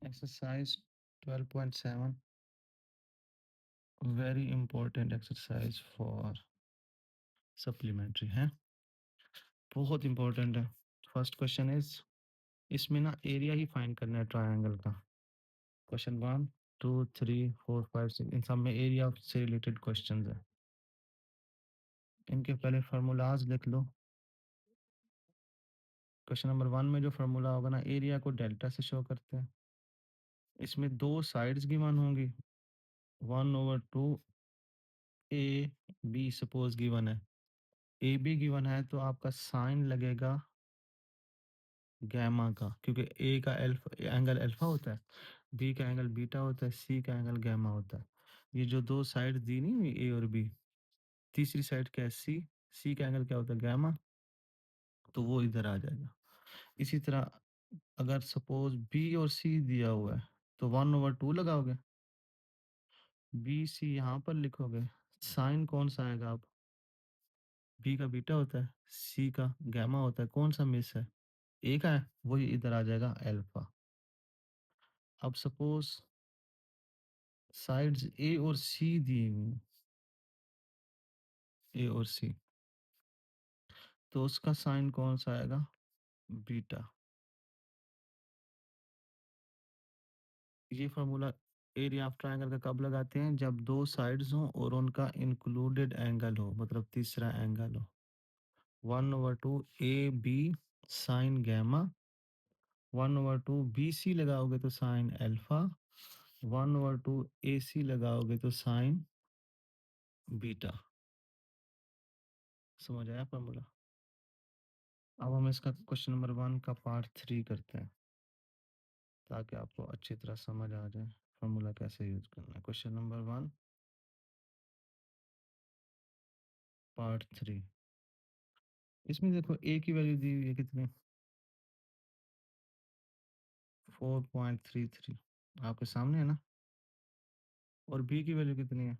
Exercise 12.7, very important exercise for supplementary है, बहुत important है। फर्स्ट क्वेश्चन इज, इसमें ना एरिया ही फाइंड करना है ट्रायंगल का। क्वेश्चन 1, 2, 3, 4, 5, 6, इन सब में एरिया से रिलेटेड क्वेश्चंस है। इनके पहले फार्मूलाज लिख लो। क्वेश्चन नंबर 1 में जो फार्मूला होगा ना, एरिया को डेल्टा से शो करते हैं। इसमें दो साइड्स गिवन होंगी, 1/2 ए बी सपोज गिवन है। ए बी गिवन है तो आपका साइन लगेगा गैमा का, क्योंकि ए का एंगल अल्फा होता है, बी का एंगल बीटा होता है, सी का एंगल गैमा होता है। ये जो दो साइड दी नहीं हुई ए और बी, तीसरी साइड क्या है सी, सी का एंगल क्या होता है गैमा, तो वो इधर आ जाएगा। इसी तरह अगर सपोज बी और सी दिया हुआ है तो 1/2 लगाओगे, बी सी यहाँ पर लिखोगे, साइन कौन सा आएगा अब, बी का बीटा होता है, सी का गैमा होता है, कौन सा मिस है, ए का है, वही इधर आ जाएगा अल्फा। अब सपोज साइड्स ए और सी दी हुई हैं, ए और सी, तो उसका साइन कौन सा आएगा, बीटा। ये फार्मूला एरिया ऑफ ट्रायंगल का कब लगाते हैं, जब दो साइड्स हों और उनका इंक्लूडेड एंगल हो, मतलब तीसरा एंगल हो। 1/2 A B sine gamma, 1/2 B C लगाओगे तो साइन अल्फा, 1/2 ए सी लगाओगे तो साइन बीटा। समझ आया फार्मूला? अब हम इसका क्वेश्चन नंबर 1 का पार्ट 3 करते हैं, ताकि आपको अच्छी तरह समझ आ जाए फार्मूला कैसे यूज करना है। क्वेश्चन नंबर 1 पार्ट 3, इसमें देखो ए की वैल्यू दी हुई है कितनी, 4.33 आपके सामने है ना, और बी की वैल्यू कितनी है,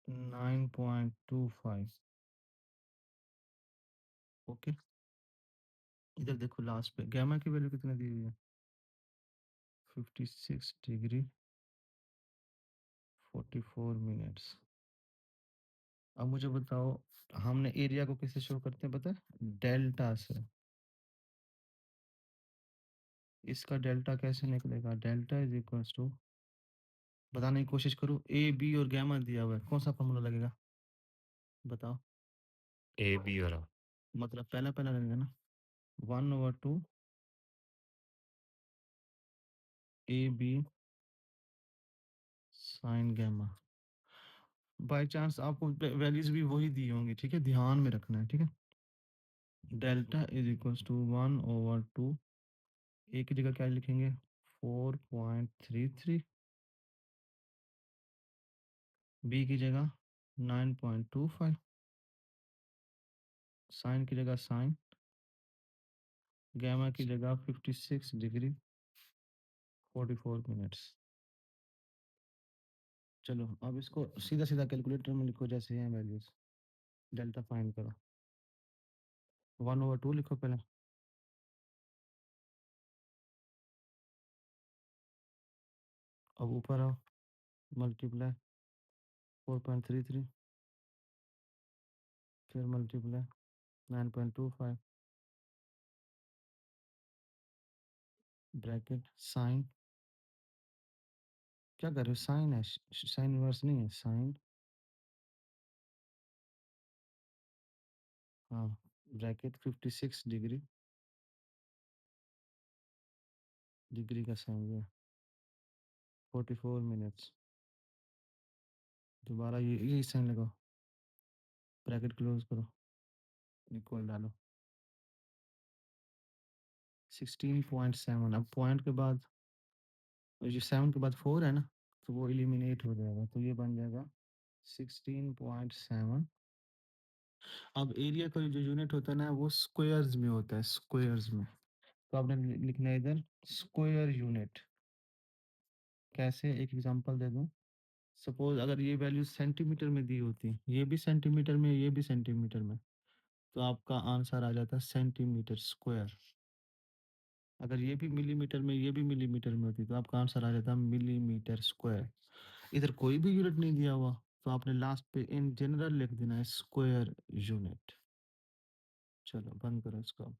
9.25। ओके, इधर देखो लास्ट पे गैमा की वैल्यू कितनी दी हुई है, 56 डिग्री 44 मिनट्स। अब मुझे बताओ, हमने एरिया को कैसे शो करते हैं पता है, डेल्टा से। इसका डेल्टा कैसे निकलेगा, डेल्टा इज इक्वल टू, बताने की कोशिश करो, ए बी और गैमा दिया हुआ है, कौन सा फॉर्मूला लगेगा बताओ। ए बी वाला। मतलब पहला पहला लगेगा ना, 1/2 A B sine gamma. By chance आपको वैल्यूज भी वही दी होंगी, ठीक है, ध्यान में रखना है, ठीक है। डेल्टा इज इक्वल टू 1/2, ए की जगह क्या लिखेंगे, 4.33, बी की जगह 9.25, साइन की जगह साइन, गैमा की जगह 56 डिग्री 44 मिनट्स। चलो अब इसको सीधा सीधा कैलकुलेटर में लिखो जैसे हैं वैल्यूज, डेल्टा फाइंड करो। 1/2 लिखो पहले, अब ऊपर आओ, मल्टीप्लाई 4.33, फिर मल्टीप्लाई 9.25, ब्रैकेट साइन, क्या कर रहे हो, साइन है, साइन इनवर्स नहीं है, साइन, हाँ, ब्रैकेट 56 डिग्री, डिग्री का साइन है 44 मिनट्स। दोबारा ये यही साइन लगाओ, ब्रैकेट क्लोज करो, इक्वल डालो, 16.7। अब पॉइंट के बाद, ये 7 के बाद 4 है ना, तो वो एलिमिनेट हो जाएगा, तो ये बन जाएगा 16.7। अब एरिया का जो यूनिट होता है ना, वो स्क्वायर्स में होता है, स्क्वायर्स में, तो आपने लिखना है इधर स्क्वायर यूनिट। कैसे, एक एग्जांपल दे दूं, सपोज अगर ये वैल्यू सेंटीमीटर में दी होती, ये भी सेंटीमीटर में, ये भी सेंटीमीटर में, तो आपका आंसर आ जाता है सेंटीमीटर स्क्वायर। अगर ये भी मिलीमीटर में, ये भी मिलीमीटर में होती, तो आपका आंसर आ जाता मिलीमीटर स्क्वायर। इधर कोई भी यूनिट नहीं दिया हुआ, तो आपने लास्ट पे इन जनरल लिख देना है स्क्वायर यूनिट। चलो बंद करो इसको।